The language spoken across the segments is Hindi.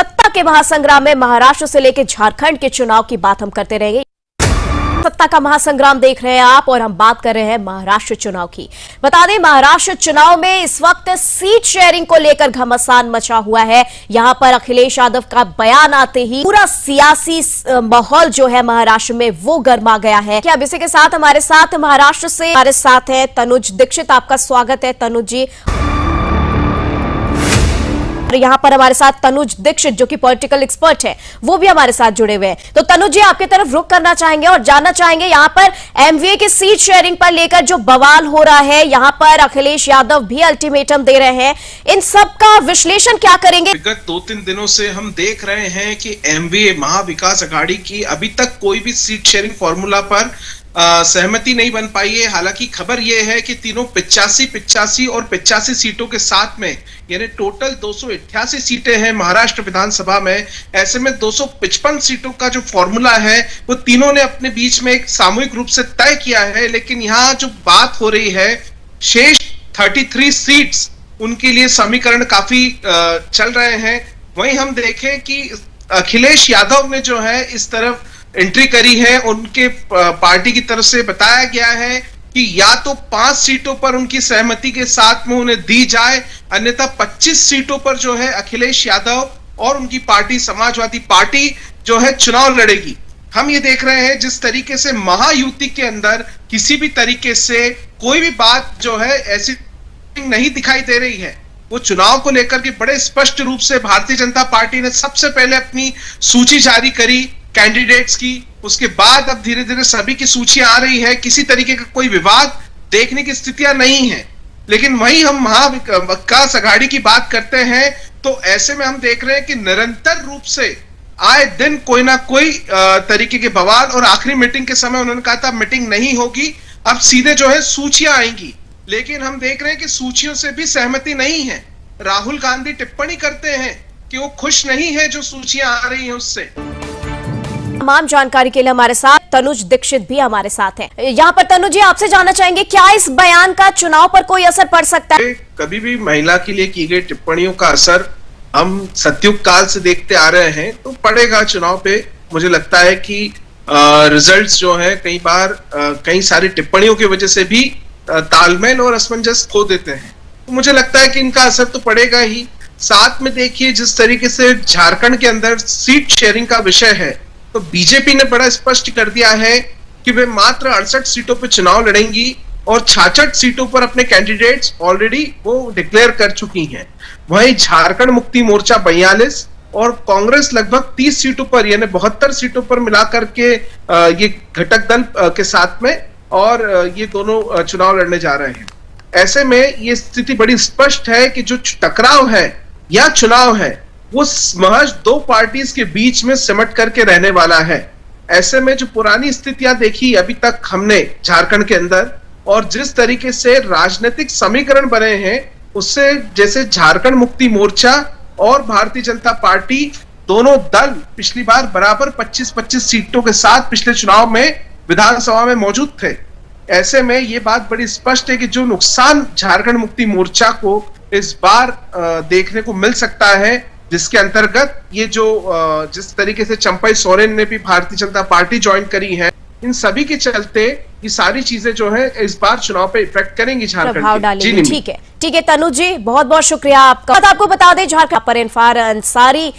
सत्ता के महासंग्राम में महाराष्ट्र से लेकर झारखंड के चुनाव की बात हम करते रहेंगे। सत्ता का महासंग्राम देख रहे हैं आप और हम बात कर रहे हैं महाराष्ट्र चुनाव की। बता दें, महाराष्ट्र चुनाव में इस वक्त सीट शेयरिंग को लेकर घमासान मचा हुआ है। यहां पर अखिलेश यादव का बयान आते ही पूरा सियासी माहौल जो है महाराष्ट्र में वो गर्मा गया है। क्या अब इसी के साथ हमारे साथ महाराष्ट्र से हमारे साथ है तनुज दीक्षित। आपका स्वागत है तनुज जी। यहां पर हमारे साथ तनुज दीक्षित जो कि पॉलिटिकल एक्सपर्ट है वो भी हमारे साथ जुड़े हुए हैं। तो तनुज जी, आपकी तरफ रुख करना चाहेंगे और जानना चाहेंगे यहां पर एमवीए की सीट शेयरिंग पर लेकर जो बवाल हो रहा है, यहां पर अखिलेश यादव भी अल्टीमेटम दे रहे हैं, इन सब का विश्लेषण क्या करेंगे? विगत 2-3 दिनों से हम देख रहे हैं कि एमवीए महाविकास अघाड़ी की अभी तक कोई भी सीट शेयरिंग फॉर्मूला पर सहमति नहीं बन पाई है। हालांकि खबर यह है कि तीनों 85 और 85 सीटों के साथ में यानी टोटल 288 सीटें हैं महाराष्ट्र विधानसभा में। ऐसे में 255 सीटों का जो फॉर्मूला है वो तीनों ने अपने बीच में एक सामूहिक रूप से तय किया है। लेकिन यहाँ जो बात हो रही है, शेष 33 सीट्स उनके लिए समीकरण काफी चल रहे हैं। वहीं हम देखें कि अखिलेश यादव ने जो है इस तरफ एंट्री करी है। उनके पार्टी की तरफ से बताया गया है कि या तो 5 सीटों पर उनकी सहमति के साथ में उन्हें दी जाए, अन्यथा 25 सीटों पर जो है अखिलेश यादव और उनकी पार्टी समाजवादी पार्टी जो है चुनाव लड़ेगी। हम ये देख रहे हैं जिस तरीके से महायुति के अंदर किसी भी तरीके से कोई भी बात जो है ऐसी नहीं दिखाई दे रही है। वो चुनाव को लेकर के बड़े स्पष्ट रूप से भारतीय जनता पार्टी ने सबसे पहले अपनी सूची जारी करी कैंडिडेट्स की, उसके बाद अब धीरे धीरे सभी की सूची आ रही है। किसी तरीके का कोई विवाद देखने की स्थितियां नहीं है। लेकिन वही हम महाविकास अघाड़ी की बात करते हैं तो ऐसे में हम देख रहे हैं कि निरंतर रूप से आए दिन कोई ना कोई तरीके के बवाल, और आखिरी मीटिंग के समय उन्होंने कहा था मीटिंग नहीं होगी, अब सीधे जो है सूचियां आएंगी। लेकिन हम देख रहे हैं कि सूचियों से भी सहमति नहीं है। राहुल गांधी टिप्पणी करते हैं कि वो खुश नहीं है जो सूचियां आ रही हैं उससे। तमाम जानकारी के लिए हमारे साथ तनुज दीक्षित भी हमारे साथ हैं। यहाँ पर तनुज जी, आपसे जानना चाहेंगे क्या इस बयान का चुनाव पर कोई असर पड़ सकता है? कभी भी महिला के लिए की गई टिप्पणियों का असर हम सतयुग काल से देखते आ रहे हैं तो पड़ेगा चुनाव पे। मुझे लगता है कि रिजल्ट्स जो है कई बार कई सारी टिप्पणियों की वजह से भी तालमेल और असमंजस खो देते हैं। तो मुझे लगता है कि इनका असर तो पड़ेगा ही। साथ में देखिए जिस तरीके से झारखंड के अंदर सीट शेयरिंग का विषय है, तो बीजेपी ने बड़ा स्पष्ट कर दिया है कि वे मात्र 68 सीटों पर चुनाव लड़ेंगी और 66 सीटों पर अपने कैंडिडेट्स ऑलरेडी वो डिक्लेयर कर चुकी हैं। वहीं झारखंड मुक्ति मोर्चा 42 और कांग्रेस लगभग 30 सीटों पर यानी 72 सीटों पर मिलाकर के ये घटक दल के साथ में और ये दोनों चुनाव लड़ने जा रहे हैं। ऐसे में ये स्थिति बड़ी स्पष्ट है कि जो टकराव है या चुनाव है वो महज 2 पार्टीज के बीच में सिमट करके रहने वाला है। ऐसे में जो पुरानी स्थितियां देखी अभी तक हमने झारखंड के अंदर और जिस तरीके से राजनीतिक समीकरण बने हैं उससे, जैसे झारखंड मुक्ति मोर्चा और भारतीय जनता पार्टी दोनों दल पिछली बार बराबर 25-25 सीटों के साथ पिछले चुनाव में विधानसभा में मौजूद थे। ऐसे में ये बात बड़ी स्पष्ट है कि जो नुकसान झारखंड मुक्ति मोर्चा को इस बार देखने को मिल सकता है, जिसके अंतर्गत ये जो जिस तरीके से चंपई सोरेन ने भी भारतीय जनता पार्टी ज्वाइन करी है, इन सभी के चलते ये सारी चीजें जो है इस बार चुनाव पे इफेक्ट करेंगी झारखंड की। ठीक है तनुज जी, बहुत बहुत शुक्रिया आपका। आपको बता दें झारखंड पर इरफान अंसारी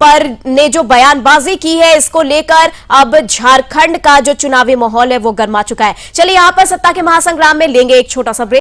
पर ने जो बयानबाजी की है, इसको लेकर अब झारखंड का जो चुनावी माहौल है वो गर्मा चुका है। चलिए यहाँ पर सत्ता के महासंग्राम में लेंगे एक छोटा सा ब्रेक।